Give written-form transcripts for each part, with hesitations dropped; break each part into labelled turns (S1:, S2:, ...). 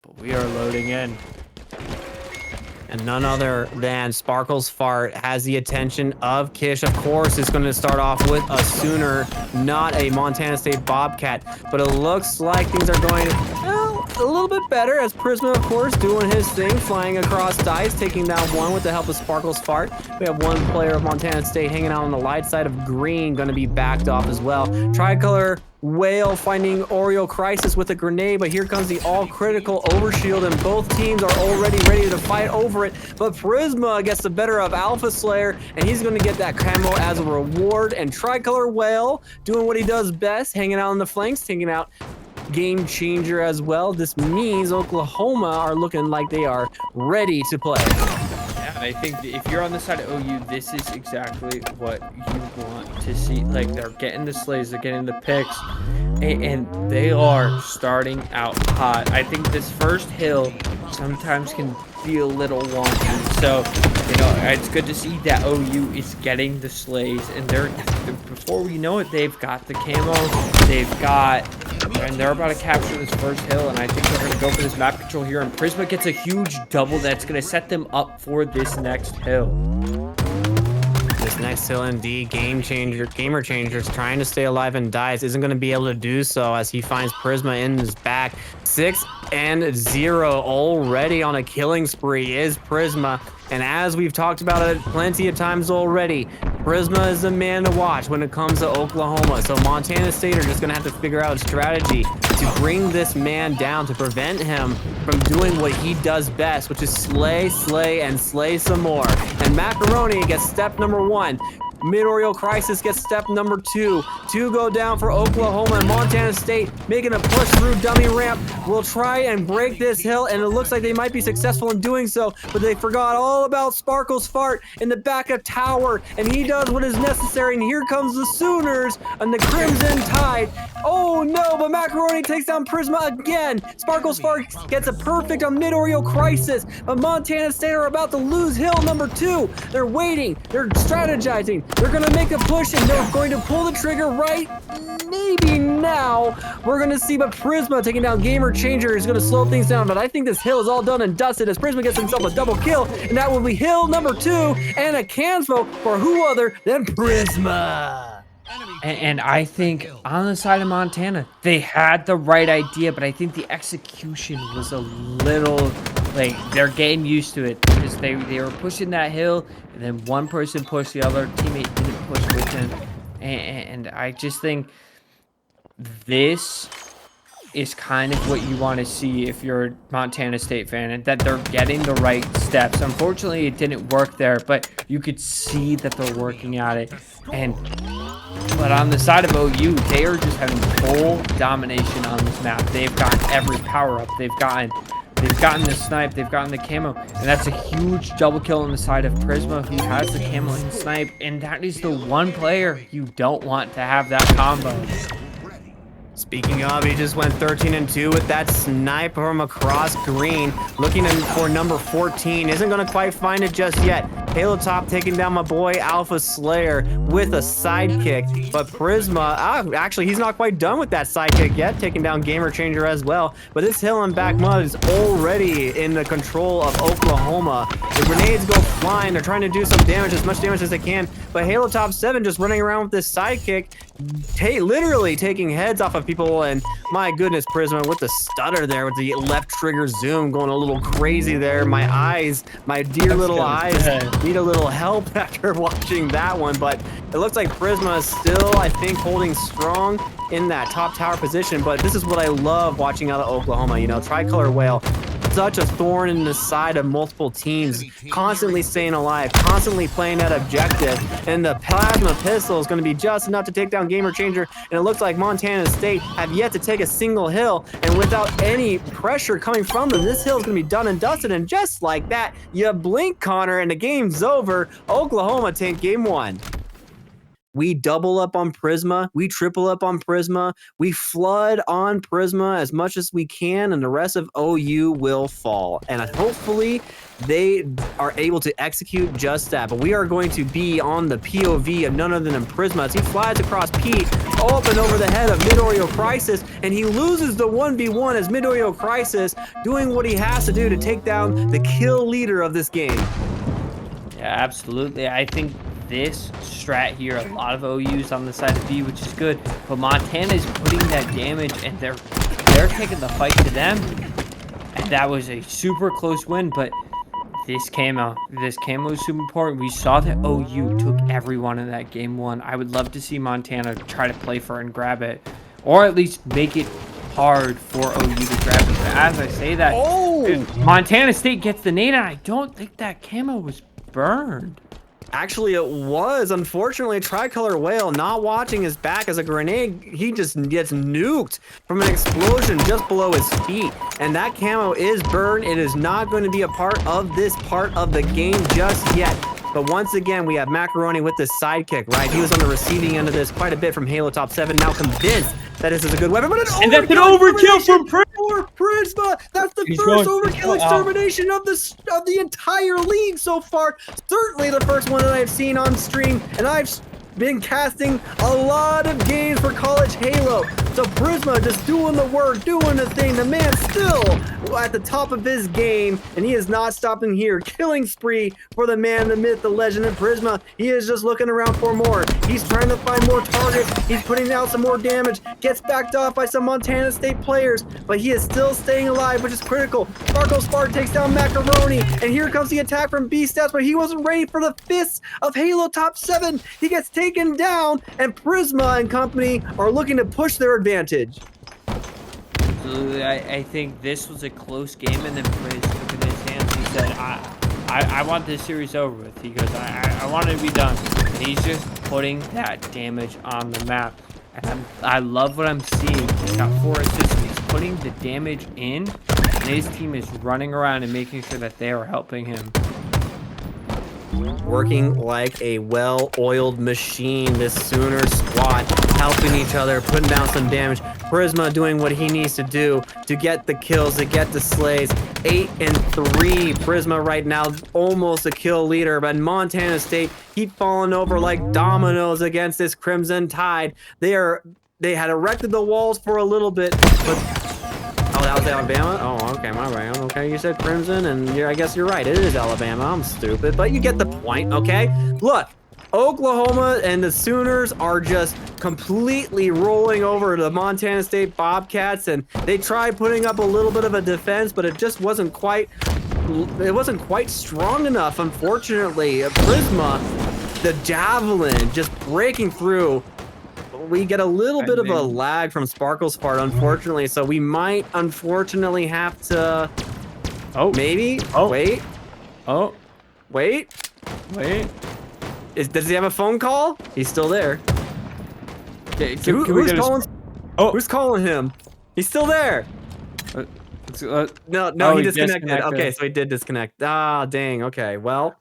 S1: But we are loading in.
S2: And none other than Sparkles Fart has the attention of Kish. Of course, it's going to start off with a Sooner, not a Montana State Bobcat. But it looks like things are going, well, a little bit better as Prisma, of course, doing his thing, flying across dice, taking down one with the help of Sparkles Fart. We have one player of Montana State hanging out on the light side of green, going to be backed off as well. Tricolor Whale finding Oreo Crisis with a grenade, but here comes the all-critical overshield, and both teams are already ready to fight over it. But Prisma gets the better of Alpha Slayer, and he's going to get that camo as a reward. And Tricolor Whale doing what he does best, hanging out on the flanks, taking out Game Changer as well. This means Oklahoma are looking like they are ready to play.
S1: Yeah, I think if you're on the side of OU, this is exactly what you want to see. Like, they're getting the slays, they're getting the picks, and they are starting out hot. I think this first hill sometimes can be a little wonky. So, you know, it's good to see that OU is getting the slays, and before we know it, they've got the camo, and they're about to capture this first hill, and I think they're going to go for this map control here, and Prisma gets a huge double that's going to set them up for this next hill.
S2: This next hill indeed, Gamer Changer's trying to stay alive and dies, isn't going to be able to do so as he finds Prisma in his back. 6-0 already on a killing spree is Prisma. And as we've talked about it plenty of times already, Prisma is the man to watch when it comes to Oklahoma. So Montana State are just going to have to figure out a strategy to bring this man down, to prevent him from doing what he does best, which is slay, and slay some more. And Macaroni gets step number 1. Mid-Oreo Crisis gets step number 2. 2 go down for Oklahoma, and Montana State making a push through dummy ramp will try and break this hill, and it looks like they might be successful in doing so, but they forgot all about Sparkles Fart in the back of tower, and he does what is necessary, and here comes the Sooners and the Crimson Tide. Oh no, but Macaroni takes down Prisma again. Sparkles Fart gets a perfect on Mid-Oreo Crisis, but Montana State are about to lose hill number 2. They're waiting, they're strategizing. They're going to make a push, and they're going to pull the trigger right maybe now. We're going to see, but Prisma taking down Gamer Changer is going to slow things down, but I think this hill is all done and dusted as Prisma gets himself a double kill, and that will be hill number 2 and a Kansmo for who other than Prisma.
S1: And I think on the side of Montana, they had the right idea, but I think the execution was a little, like, they're getting used to it because they were pushing that hill, and then one person pushed, the other teammate didn't push with him. And I just think this is kind of what you want to see if you're a Montana State fan, and that they're getting the right steps. Unfortunately, it didn't work there, but you could see that they're working at it. But on the side of OU, they are just having full domination on this map. They've got every power-up. They've gotten the snipe, they've gotten the camo, and that's a huge double kill on the side of Prisma, who has the camo and snipe, and that is the one player you don't want to have that combo.
S2: Speaking of, he just went 13-2 with that snipe from across green, looking for number 14. Isn't going to quite find it just yet. Halo Top taking down my boy Alpha Slayer with a sidekick, but Prisma, actually, he's not quite done with that sidekick yet, taking down Gamer Changer as well. But this hill and back mud is already in the control of Oklahoma. The grenades go flying. They're trying to do some damage, as much damage as they can, but Halo Top 7 just running around with this sidekick, literally taking heads off of people. And my goodness, Prisma with the stutter there, with the left trigger zoom going a little crazy there. My eyes, my dear little eyes, need a little help after watching that one. But it looks like Prisma is still, I think, holding strong in that top tower position. But this is what I love watching out of Oklahoma. You know, Tricolor Whale, such a thorn in the side of multiple teams, constantly staying alive, constantly playing that objective, and the plasma pistol is going to be just enough to take down Gamer Changer. And it looks like Montana State have yet to take a single hill, and without any pressure coming from them, this hill is going to be done and dusted. And just like that, you blink, Connor, and the game's over. Oklahoma take game 1. We double up on Prisma. We triple up on Prisma. We flood on Prisma as much as we can, and the rest of OU will fall. And hopefully they are able to execute just that. But we are going to be on the POV of none other than Prisma as he flies across P. up and over the head of Midoriya Crisis, and he loses the 1v1 as Midoriya Crisis doing what he has to do to take down the kill leader of this game.
S1: Yeah, absolutely. I think this strat here, a lot of OUs on the side of B, which is good, but Montana is putting that damage, and they're taking the fight to them, and that was a super close win. But this camo is super important. We saw that OU took everyone in that game 1. I would love to see Montana try to play for and grab it, or at least make it hard for OU to grab it. But as I say that, Montana State gets the nade, and I don't think that camo was burned.
S2: Actually, it was. Unfortunately, Tricolor Whale not watching his back as a grenade. He just gets nuked from an explosion just below his feet. And that camo is burned. It is not going to be a part of this part of the game just yet. But once again, we have Macaroni with this sidekick, right? He was on the receiving end of this quite a bit from Halo Top 7, now convinced that this is a good weapon. But
S1: and that's an overkill from
S2: Prisma. That's the first overkill extermination of the entire league so far. Certainly the first one that I've seen on stream, and I've been casting a lot of games for College Halo. So Prisma just doing the work, doing the thing. The man still at the top of his game, and he is not stopping here. Killing spree for the man, the myth, the legend of Prisma. He is just looking around for more. He's trying to find more targets. He's putting out some more damage. Gets backed off by some Montana State players, but he is still staying alive, which is critical. Spark takes down Macaroni, and here comes the attack from B-Stats, but he wasn't ready for the fists of Halo Top 7. He gets taken down, and Prisma and company are looking to push their advantage.
S1: Absolutely. I think this was a close game, and then Priz took it in his hands. He said, I want this series over with. He goes, I want it to be done. And he's just putting that damage on the map. And I love what I'm seeing. He's got 4 assists. He's putting the damage in, and his team is running around and making sure that they are helping him.
S2: Working like a well-oiled machine, this Sooner squad, helping each other, putting down some damage. Prisma doing what he needs to do to get the kills, to get the slays. 8-3. Prisma right now almost a kill leader, but Montana State keep falling over like dominoes against this Crimson Tide. They had erected the walls for a little bit, but oh, that was Alabama? Oh, okay, my bad. Okay, you said Crimson, and I guess you're right. It is Alabama. I'm stupid, but you get the point, okay? Look, Oklahoma and the Sooners are just completely rolling over the Montana State Bobcats, and they tried putting up a little bit of a defense, but it just wasn't quite strong enough, unfortunately. Prisma, the Javelin, just breaking through. We get a little bit of a lag from Sparkle's part, unfortunately, so we might unfortunately have to...
S1: Oh.
S2: Maybe?
S1: Oh.
S2: Wait.
S1: Oh.
S2: Wait.
S1: Wait.
S2: Does he have a phone call? He's still there.
S1: Okay,
S2: Who's calling? Oh. Who's calling him? He's still there. No, he disconnected. Okay, so he did disconnect. Ah, dang. Okay, well,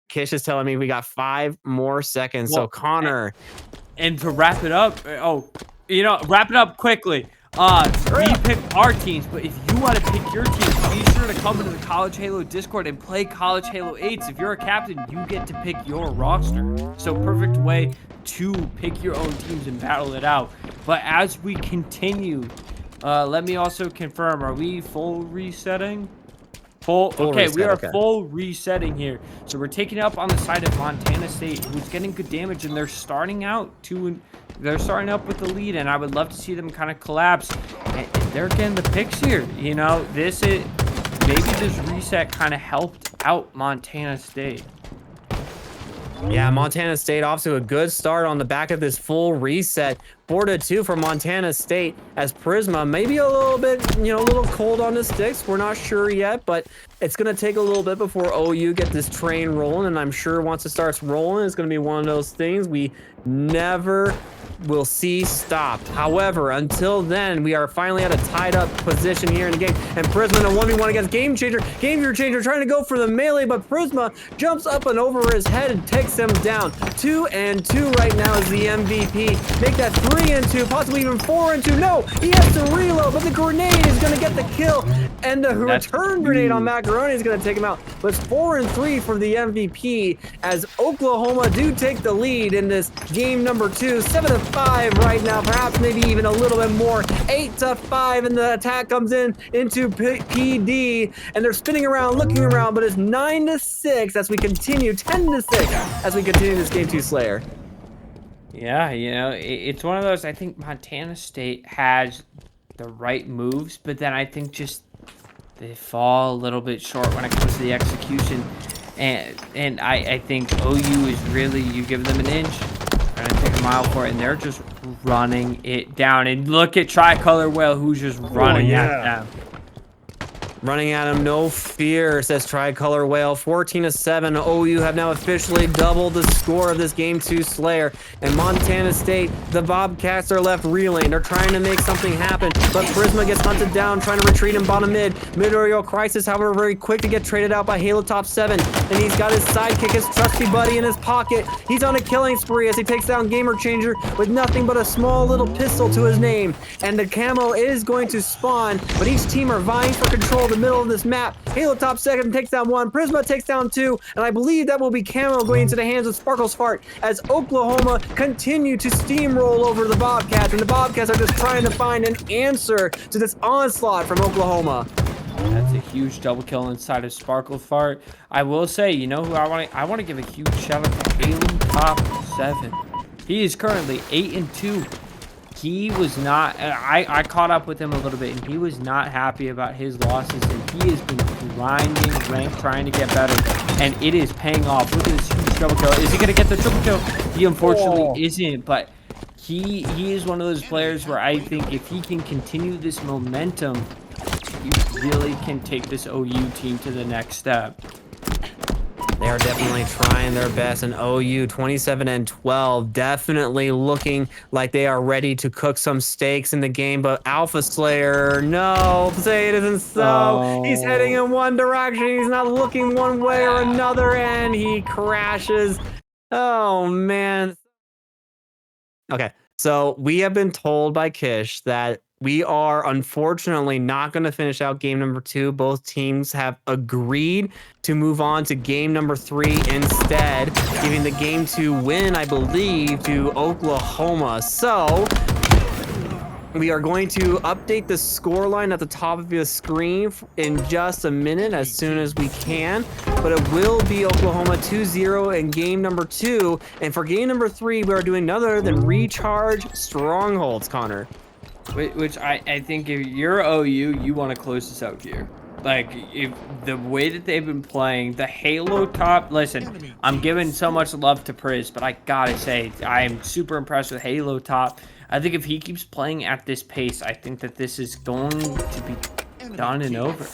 S2: Kish is telling me we got 5 more seconds, so Connor...
S1: And to wrap it up, wrap it up quickly. We picked our teams, but if you want to pick your teams, be sure to come into the College Halo Discord and play College Halo 8s. If you're a captain, you get to pick your roster. So perfect way to pick your own teams and battle it out. But as we continue, let me also confirm, are we full resetting? Okay, we are full resetting here. So we're taking it up on the side of Montana State, who's getting good damage, and they're starting out with the lead, and I would love to see them kind of collapse. And they're getting the picks here. Maybe this reset kind of helped out Montana State.
S2: Yeah, Montana State off to a good start on the back of this full reset. 4-2 for Montana State as Prisma maybe a little bit, a little cold on the sticks. We're not sure yet, but it's going to take a little bit before OU get this train rolling, and I'm sure once it starts rolling, it's going to be one of those things we never will see stopped. However, until then, we are finally at a tied up position here in the game, and Prisma in a 1v1 against Game Changer. Game Changer trying to go for the melee, but Prisma jumps up and over his head and takes him down. 2-2 right now is the MVP. Make that 3-2, possibly even 4-2. No, he has to reload, but the grenade is going to get the kill, and the return grenade on Macaroni is going to take him out. But it's 4-3 for the MVP as Oklahoma do take the lead in this game number 2. 7-5 5 right now, perhaps maybe even a little bit more. 8-5, and the attack comes in into PD, and they're spinning around, looking around, but it's 9-6 as we continue, 10-6 as we continue this Game 2 Slayer.
S1: Yeah, it's one of those. I think Montana State has the right moves, but then I think just they fall a little bit short when it comes to the execution. And I think OU is really, you give them an inch, trying to take a mile for it, and they're just running it down. And look at Tricolor Whale, who's just running at them.
S2: Running at him, no fear, says Tricolor Whale. 14-7. OU have now officially doubled the score of this Game 2 Slayer. And Montana State, the Bobcats are left reeling. They're trying to make something happen, but Prisma gets hunted down, trying to retreat in bottom mid. Mid-Oriole Crisis, however, very quick to get traded out by Halo Top 7. And he's got his sidekick, his trusty buddy, in his pocket. He's on a killing spree as he takes down Gamer Changer with nothing but a small little pistol to his name. And the camo is going to spawn, but each team are vying for control of the middle of this map. Halo Top 2 takes down 1, Prisma takes down 2, and I believe that will be camo going into the hands of Sparkle's Fart as Oklahoma continue to steamroll over the Bobcats, and the Bobcats are just trying to find an answer to this onslaught from Oklahoma.
S1: That's a huge double kill inside of Sparkle Fart. I will say, you know who I want to give a huge shout out to Halo Top 7. He is currently 8-2. He was not, I caught up with him a little bit, and he was not happy about his losses, and he has been grinding rank, trying to get better, and it is paying off. Look at this huge double kill. Is he going to get the triple kill? He unfortunately isn't, but he is one of those players where I think if he can continue this momentum, he really can take this OU team to the next step.
S2: They are definitely trying their best, and OU 27-12, definitely looking like they are ready to cook some steaks in the game. But Alpha Slayer, no, say it isn't so. Oh. He's heading in one direction. He's not looking one way or another, and he crashes. Oh man. Okay, so we have been told by Kish that we are unfortunately not going to finish out game number 2. Both teams have agreed to move on to game number 3 instead, giving the game 2 win, I believe, to Oklahoma. So we are going to update the scoreline at the top of the screen in just a minute, as soon as we can. But it will be Oklahoma 2-0 in game number 2. And for game number 3, we are doing none other than Recharge Strongholds, Connor.
S1: Which I think if you're OU, you want to close this out here. Like, if the way that they've been playing, the Halo Top, listen, I'm giving so much love to Priz, but I gotta say, I am super impressed with Halo Top. I think if he keeps playing at this pace, I think that this is going to be done and over.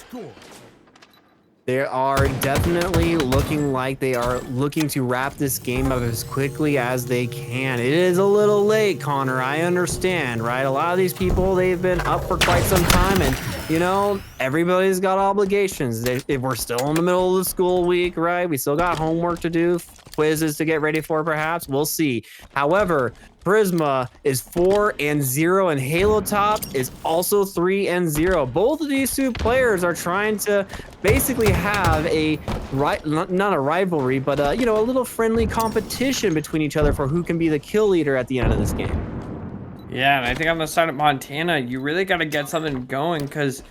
S2: They are definitely looking like they are looking to wrap this game up as quickly as they can. It is a little late, Connor. I understand, right? A lot of these people, they've been up for quite some time, and, you know, everybody's got obligations. If we're still in the middle of the school week, right? We still got homework to do, quizzes to get ready for, perhaps. We'll see. However, Prisma is 4-0, and Halo Top is also 3-0. Both of these two players are trying to basically have not a rivalry, but you know, a little friendly competition between each other for who can be the kill leader at the end of this game.
S1: Yeah, and I think on the side of Montana, you really got to get something going, because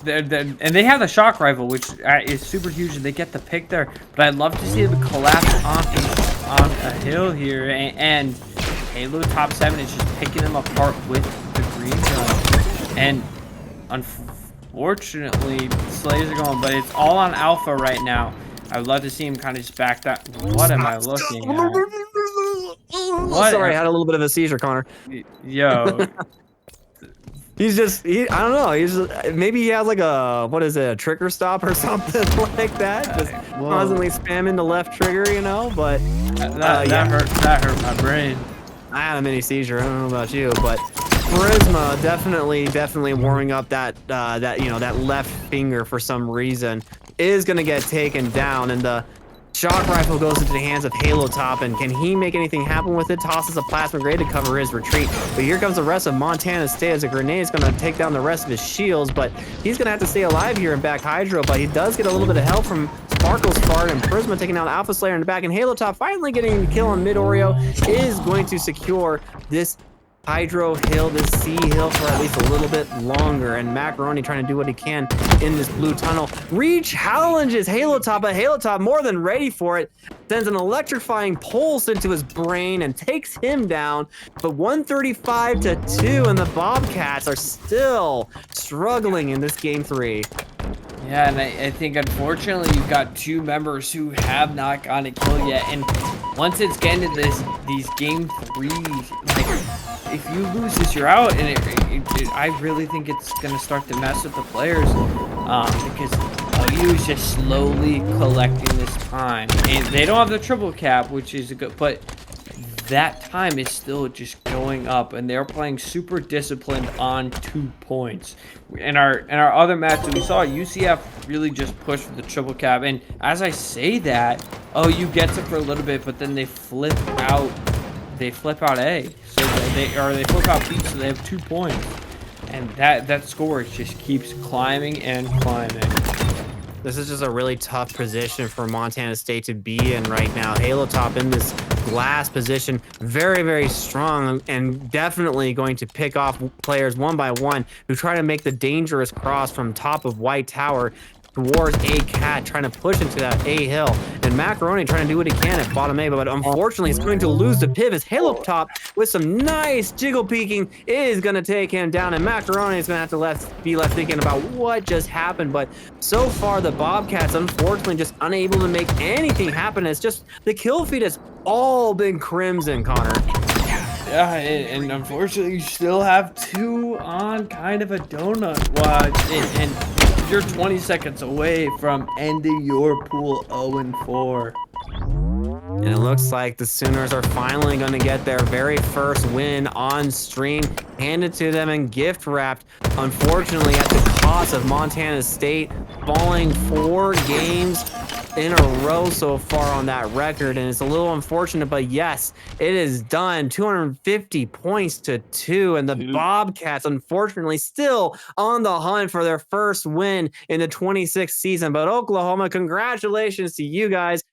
S1: and they have the shock rifle, which is super huge, and they get the pick there. But I'd love to see them collapse on a hill here, and Halo Top 7 is just picking them apart with the green gun. And unfortunately, Slayers are going, but it's all on Alpha right now. I would love to see him kind of just back that. What am I looking at?
S2: What? Sorry, I had a little bit of a seizure, Connor.
S1: Yo.
S2: He's just, I don't know. He's maybe he has like a trigger stop or something like that. Just constantly spamming the left trigger, you know. But
S1: that hurt my brain.
S2: I had a mini seizure. I don't know about you, but Prisma definitely warming up that you know, that left finger for some reason is gonna get taken down, and the Shock rifle goes into the hands of Halo Top, and can he make anything happen with it? Tosses a plasma grenade to cover his retreat. But here comes the rest of Montana State as a grenade is going to take down the rest of his shields, but he's going to have to stay alive here in back Hydro, but he does get a little bit of help from Sparkle's Fart and Prisma taking out Alpha Slayer in the back, and Halo Top finally getting the kill on Mid Oreo is going to secure this Hydro Hill, this Sea Hill for at least a little bit longer, and Macaroni trying to do what he can in this blue tunnel. Re-challenges Halo Top, but Halo Top more than ready for it. Sends an electrifying pulse into his brain and takes him down, but 135 to 2, and the Bobcats are still struggling in this game 3.
S1: Yeah, and I think unfortunately you've got 2 members who have not gotten a kill yet, and once it's getting to these game 3s, like, if you lose this, you're out, and I really think it's gonna start to mess with the players, because OU is just slowly collecting this time, and they don't have the triple cap, which is a good, but that time is still just going up, and they're playing super disciplined on 2 points. In our other match that we saw, UCF really just pushed for the triple cap, and as I say that, OU gets it for a little bit, but then they flip out. They flip out A, so they flip out B, so they have 2 points, and that score just keeps climbing and climbing.
S2: This is just a really tough position for Montana State to be in right now. Halo Top in this glass position, very, very strong, and definitely going to pick off players one by one who try to make the dangerous cross from top of White Tower towards A Cat, trying to push into that A hill, and Macaroni trying to do what he can at bottom A, but unfortunately he's going to lose the pivot. Halo Top with some nice jiggle peeking is going to take him down, and Macaroni is going to have to be left thinking about what just happened. But so far the Bobcats unfortunately just unable to make anything happen. It's just the kill feed has all been crimson, Connor.
S1: Yeah, and unfortunately you still have 2 on kind of a donut watch, and you're 20 seconds away from ending your pool 0-4.
S2: And it looks like the Sooners are finally going to get their very first win on stream, handed to them and gift wrapped, unfortunately at the cost of Montana State falling 4 games in a row so far on that record, and it's a little unfortunate, but yes, it is done. 250 points to 2, and the Bobcats unfortunately still on the hunt for their first win in the 26th season. But Oklahoma, congratulations to you guys.